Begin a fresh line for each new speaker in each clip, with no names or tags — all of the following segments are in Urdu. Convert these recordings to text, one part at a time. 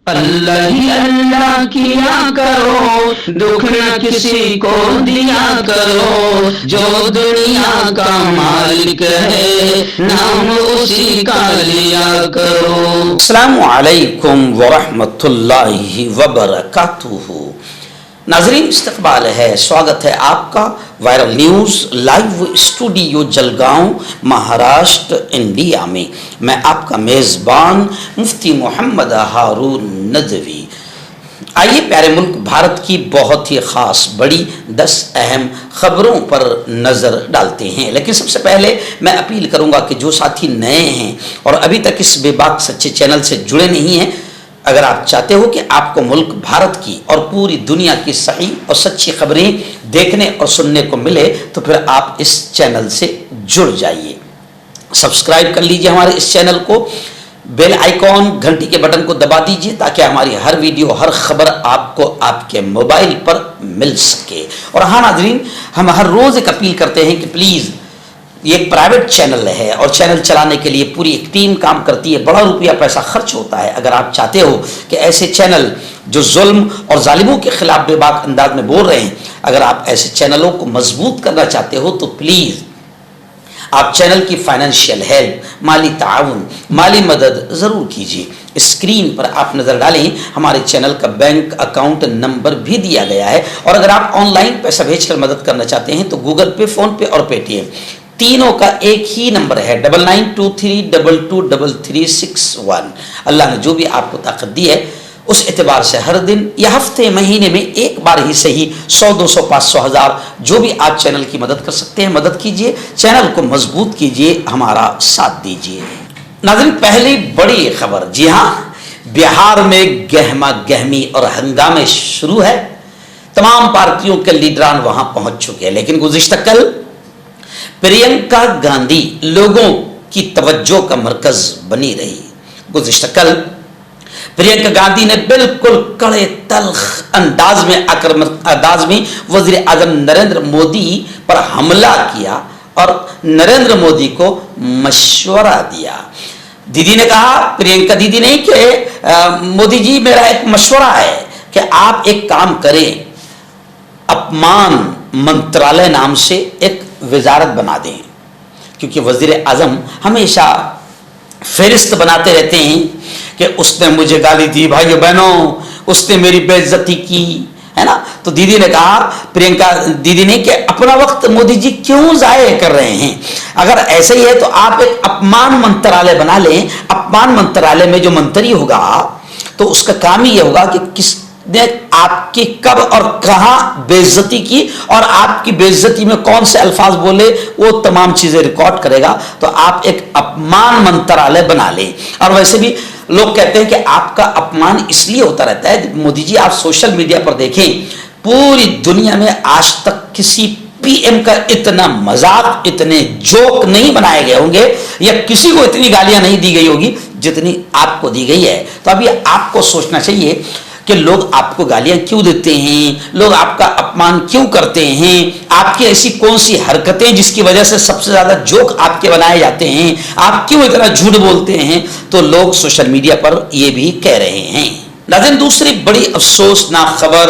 اللہ ہی اللہ کیا کرو، دکھ نہ کسی کو دیا کرو، جو دنیا کا مالک ہے نام اسی کا لیا کرو۔
السلام علیکم ورحمۃ اللہ وبرکاتہ۔ ناظرین استقبال ہے، سواگت ہے آپ کا viral news live studio Jalgaon Maharashtra India میں۔ میں آپ کا میزبان مفتی محمد ہارون ندوی۔ آئیے پیارے ملک بھارت کی بہت ہی خاص بڑی 10 اہم خبروں پر نظر ڈالتے ہیں، لیکن سب سے پہلے میں اپیل کروں گا کہ جو ساتھی نئے ہیں اور ابھی تک اس بے باک سچے چینل سے جڑے نہیں ہیں، اگر آپ چاہتے ہو کہ آپ کو ملک بھارت کی اور پوری دنیا کی صحیح اور سچی خبریں دیکھنے اور سننے کو ملے تو پھر آپ اس چینل سے جڑ جائیے، سبسکرائب کر لیجئے ہمارے اس چینل کو، بیل آئیکن گھنٹی کے بٹن کو دبا دیجئے تاکہ ہماری ہر ویڈیو ہر خبر آپ کو آپ کے موبائل پر مل سکے۔ اور ہاں ناظرین، ہم ہر روز ایک اپیل کرتے ہیں کہ پلیز، یہ ایک پرائیویٹ چینل ہے اور چینل چلانے کے لیے پوری ایک ٹیم کام کرتی ہے، بڑا روپیہ پیسہ خرچ ہوتا ہے۔ اگر آپ چاہتے ہو کہ ایسے چینل جو ظلم اور ظالموں کے خلاف بے باک انداز میں بول رہے ہیں، اگر آپ ایسے چینلوں کو مضبوط کرنا چاہتے ہو تو پلیز آپ چینل کی فائنینشیل ہیلپ، مالی تعاون، مالی مدد ضرور کیجیے۔ اسکرین پر آپ نظر ڈالیں، ہمارے چینل کا بینک اکاؤنٹ نمبر بھی دیا گیا ہے، اور اگر آپ آن لائن پیسہ بھیج کر مدد کرنا چاہتے ہیں تو گوگل پے، فون پے اور پے ٹی ایم تینوں کا ایک ہی نمبر ہے، 9923223361۔ اللہ نے جو بھی آپ کو طاقت دی ہے اس اعتبار سے ہر دن یا ہفتے مہینے میں ایک بار ہی صحیح 100 200 500 1000 جو بھی آپ چینل کی مدد کر سکتے ہیں مدد کیجئے، چینل کو مضبوط کیجئے، ہمارا ساتھ دیجئے۔ ناظرین پہلی بڑی خبر، جی ہاں، بہار میں گہما گہمی اور ہنگامے شروع ہے، تمام پارٹیوں کے لیڈران وہاں پہنچ چکے ہیں، لیکن گزشتہ کل پرینکا گاندھی لوگوں کی توجہ کا مرکز بنی رہی۔ گزشتہ کل پرینکا گاندھی نے بالکل کڑے تلخ انداز میں وزیر اعظم نریندر مودی پر حملہ کیا اور نریندر مودی کو مشورہ دیا۔ دیدی نے کہا، پرینکا دیدی نے، کہ مودی جی میرا ایک مشورہ ہے کہ آپ ایک کام کریں، اپمان منترالیہ نام سے ایک وزارت بنا دیں، کیونکہ وزیر اعظم ہمیشہ فہرست بناتے رہتے ہیں کہ اس نے مجھے گالی دی، بھائیو بہنوں اس نے میری بے عزتی کی، ہے نا۔ تو دیدی نے کہا، پرینکا دیدی نے، کہ اپنا وقت مودی جی کیوں ضائع کر رہے ہیں، اگر ایسا ہی ہے تو آپ ایک اپمان منترالیہ بنا لیں۔ اپمان منترالیہ میں جو منتری ہوگا تو اس کا کام ہی یہ ہوگا کہ کس نے آپ کی کب اور کہاں بے عزتی کی اور آپ کی بے عزتی میں کون سے الفاظ بولے، وہ تمام چیزیں ریکارڈ کرے گا۔ تو آپ ایک اپمان منترالیہ بنا لیں۔ اور ویسے بھی لوگ کہتے ہیں کہ آپ کا اپمان اس لیے ہوتا رہتا ہے، مودی جی آپ سوشل میڈیا پر دیکھیں، پوری دنیا میں آج تک کسی پی ایم کا اتنا مذاق، اتنے جوک نہیں بنائے گئے ہوں گے، یا کسی کو اتنی گالیاں نہیں دی گئی ہوگی جتنی آپ کو دی گئی ہے۔ تو اب یہ آپ کو سوچنا چاہیے کہ لوگ آپ کو گالیاں کیوں دیتے ہیں، لوگ آپ کا اپمان کیوں کرتے ہیں، آپ کی ایسی کون سی حرکتیں جس کی وجہ سے سب سے زیادہ جوک آپ کے بنائے جاتے ہیں، آپ کیوں اتنا جھوٹ بولتے ہیں۔ تو لوگ سوشل میڈیا پر یہ بھی کہہ رہے ہیں۔ ناظرین دوسری بڑی افسوسناک خبر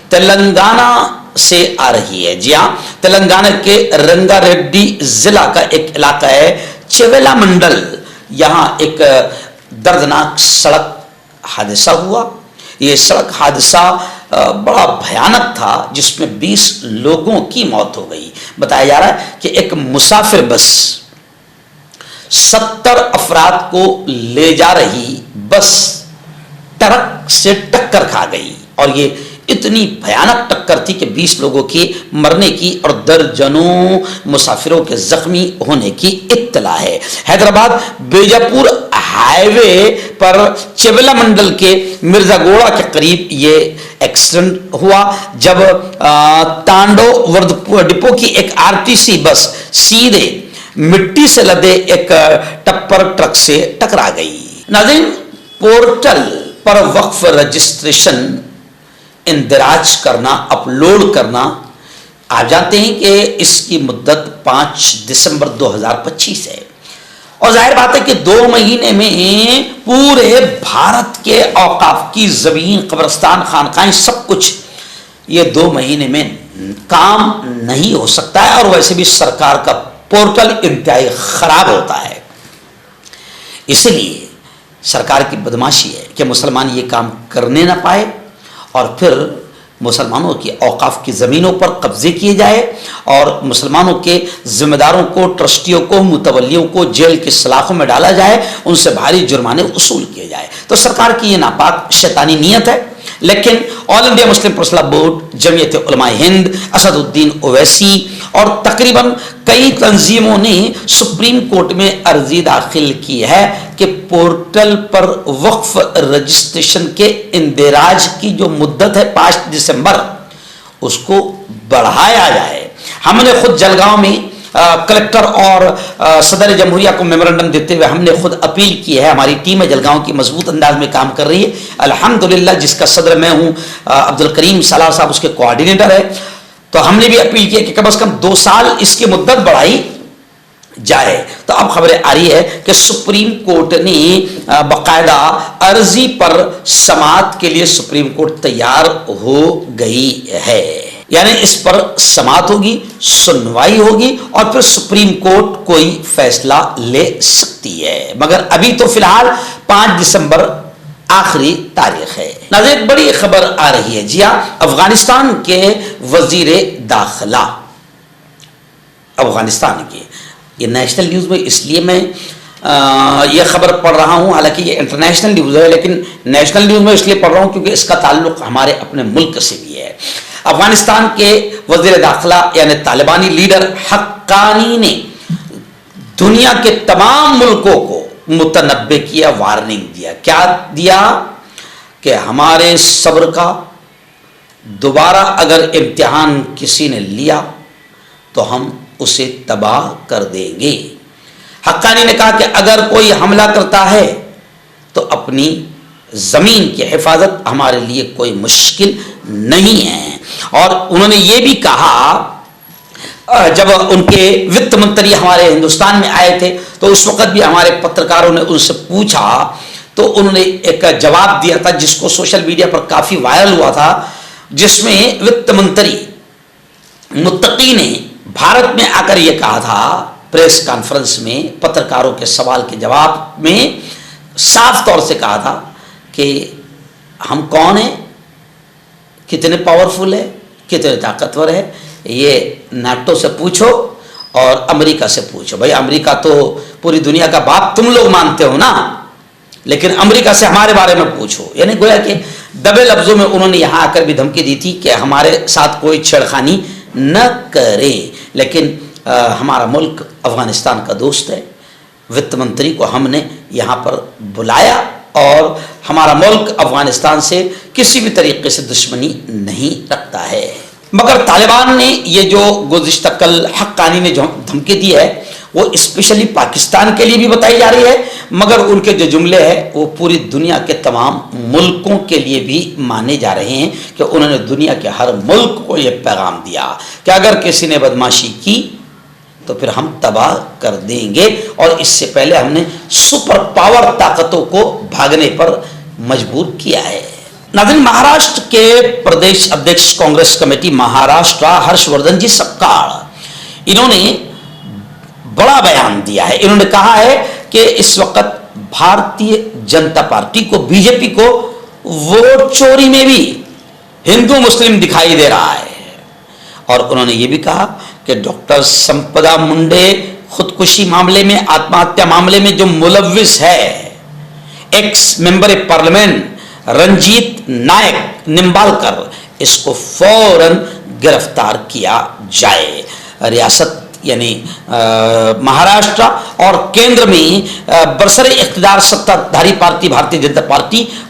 تلنگانہ سے آ رہی ہے۔ جی ہاں، تلنگانہ کے رنگا ریڈی ضلع کا ایک علاقہ ہے چویلا منڈل، یہاں ایک دردناک سڑک حادثہ ہوا۔ یہ سڑک حادثہ بڑا بھیانک تھا، جس میں 20 لوگوں کی موت ہو گئی۔ بتایا جا رہا ہے کہ ایک مسافر بس 70 افراد کو لے جا رہی بس ٹرک سے ٹکر کھا گئی، اور یہ اتنی بھیانک ٹکر تھی کہ 20 لوگوں کی مرنے کی اور درجنوں مسافروں کے زخمی ہونے کی اطلاع ہے۔ حیدرآباد بیجاپور ہائی وے پر چویلا منڈل کے مرزا گوڑا کے قریب یہ ایکسیڈنٹ ہوا، جب تانڈو ڈپو کی ایک RTC بس سیدھے مٹی سے لدے ایک ٹپر ٹرک سے ٹکرا گئی۔ ناظرین پورٹل پر وقف رجسٹریشن اندراج کرنا، اپلوڈ کرنا، آپ جانتے ہیں کہ اس کی مدت 5 دسمبر 2025 ہے، اور ظاہر بات ہے کہ 2 مہینے میں پورے بھارت کے اوقاف کی زمین، قبرستان، خانقاہیں، سب کچھ یہ 2 مہینے میں کام نہیں ہو سکتا ہے، اور ویسے بھی سرکار کا پورٹل انتہائی خراب ہوتا ہے۔ اس لیے سرکار کی بدماشی ہے کہ مسلمان یہ کام کرنے نہ پائے، اور پھر مسلمانوں کی اوقاف کی زمینوں پر قبضے کیے جائے، اور مسلمانوں کے ذمہ داروں کو، ٹرسٹیوں کو، متولیوں کو جیل کی سلاخوں میں ڈالا جائے، ان سے بھاری جرمانے وصول کیے جائے۔ تو سرکار کی یہ ناپاک شیطانی نیت ہے، لیکن آل انڈیا مسلم پرسنل بورڈ، جمعیت علماء ہند، اسد الدین اویسی اور تقریباً کئی تنظیموں نے سپریم کورٹ میں عرضی داخل کی ہے کہ پورٹل پر وقف رجسٹریشن کے اندراج کی جو مدت ہے 5 دسمبر، اس کو بڑھایا جائے۔ ہم نے خود جلگاؤں میں کلکٹر اور صدر جمہوریہ کو میمورنڈم دیتے ہوئے ہم نے خود اپیل کی ہے، ہماری ٹیم جلگاؤں کی مضبوط انداز میں کام کر رہی ہے الحمدللہ، جس کا صدر میں ہوں، عبد الکریم سالار صاحب اس کے کوآرڈینیٹر ہے۔ تو ہم نے بھی اپیل کی کہ کم از کم 2 سال اس کی مدت بڑھائی جائے۔ تو اب خبریں آ رہی ہے کہ سپریم کورٹ نے باقاعدہ عرضی پر سماعت کے لیے سپریم کورٹ تیار ہو گئی ہے، یعنی اس پر سماعت ہوگی، سنوائی ہوگی، اور پھر سپریم کورٹ کوئی فیصلہ لے سکتی ہے، مگر ابھی تو فی الحال 5 دسمبر آخری تاریخ ہے۔ ناظرین، بڑی خبر آ رہی ہے، جی ہاں، افغانستان کے وزیر داخلہ، افغانستان کے، یہ نیشنل نیوز میں اس لیے میں یہ خبر پڑھ رہا ہوں، حالانکہ یہ انٹرنیشنل نیوز ہے، لیکن نیشنل نیوز میں اس لیے پڑھ رہا ہوں کیونکہ اس کا تعلق ہمارے اپنے ملک سے بھی ہے۔ افغانستان کے وزیر داخلہ یعنی طالبانی لیڈر حقانی نے دنیا کے تمام ملکوں کو متنبع کیا، وارننگ دیا۔ کیا دیا؟ کہ ہمارے صبر کا دوبارہ اگر امتحان کسی نے لیا تو ہم اسے تباہ کر دیں گے۔ حقانی نے کہا کہ اگر کوئی حملہ کرتا ہے تو اپنی زمین کی حفاظت ہمارے لیے کوئی مشکل نہیں ہے، اور انہوں نے یہ بھی کہا، جب ان کے وت منتری ہمارے ہندوستان میں آئے تھے تو اس وقت بھی ہمارے پترکاروں نے ان سے پوچھا تو انہوں نے ایک جواب دیا تھا جس کو سوشل میڈیا پر کافی وائرل ہوا تھا، جس میں وت منتری متقی نے بھارت میں آ کر یہ کہا تھا، پریس کانفرنس میں پترکاروں کے سوال کے جواب میں صاف طور سے کہا تھا کہ ہم کون ہیں، کتنے پاورفل ہے، کتنے طاقتور ہے، یہ نیٹو سے پوچھو اور امریکہ سے پوچھو۔ بھائی امریکہ تو پوری دنیا کا باپ تم لوگ مانتے ہو نا، لیکن امریکہ سے ہمارے بارے میں پوچھو۔ یعنی گویا کہ دبے لفظوں میں انہوں نے یہاں آ کر بھی دھمکی دی تھی کہ ہمارے ساتھ کوئی چھیڑخانی نہ کرے، لیکن ہمارا ملک افغانستان کا دوست ہے، وت منتری کو ہم نے یہاں پر بلایا، اور ہمارا ملک افغانستان سے کسی بھی طریقے سے دشمنی نہیں رکھتا ہے۔ مگر طالبان نے یہ جو گزشتہ کل حقانی نے جو دھمکی دی ہے وہ اسپیشلی پاکستان کے لیے بھی بتائی جا رہی ہے، مگر ان کے جو جملے ہیں وہ پوری دنیا کے تمام ملکوں کے لیے بھی مانے جا رہے ہیں، کہ انہوں نے دنیا کے ہر ملک کو یہ پیغام دیا کہ اگر کسی نے بدماشی کی تو پھر ہم تباہ کر دیں گے، اور اس سے پہلے ہم نے سپر پاور طاقتوں کو بھاگنے پر مجبور کیا ہے۔ ناظرین، مہاراشٹر کے پردیش ادھیکش کانگریس کمیٹی مہاراشٹر ہرش وردھن جی سپکاڑ، انہوں نے بڑا بیان دیا ہے۔ انہوں نے کہا ہے کہ اس وقت بھارتیہ جنتا پارٹی کو، بی جے پی کو ووٹ چوری میں بھی ہندو مسلم دکھائی دے رہا ہے، اور انہوں نے یہ بھی کہا کہ ڈاکٹر سمپدا منڈے خودکشی معاملے میں، آتما ہتیا معاملے میں جو ملوث ہے، ex member parliament Ranjit Naik Nimbalkar, اس کو فوراً گرفتار کیا جائے۔ ریاست یعنی مہاراشٹر اور کیندر میں برسر اقتدار ستہ دھاری پارٹی بھارتیہ جنتا پارٹی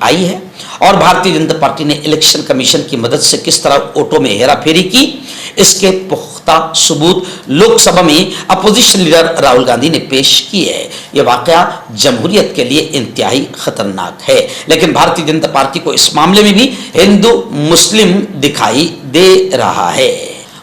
آئی ہے، اور بھارتیہ جنتا پارٹی نے الیکشن کمیشن کی مدد سے کس طرح ووٹوں میں ہیرا پھیری کی، اس کے پختہ ثبوت لوک سبھا میں اپوزیشن لیڈر راہل گاندھی نے پیش کی ہے۔ یہ واقعہ جمہوریت کے لیے انتہائی خطرناک ہے، لیکن بھارتیہ جنتا پارٹی کو اس معاملے میں بھی ہندو مسلم دکھائی دے رہا ہے۔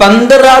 15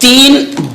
3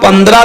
15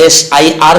SIR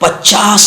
50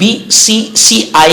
BCCI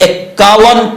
51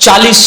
40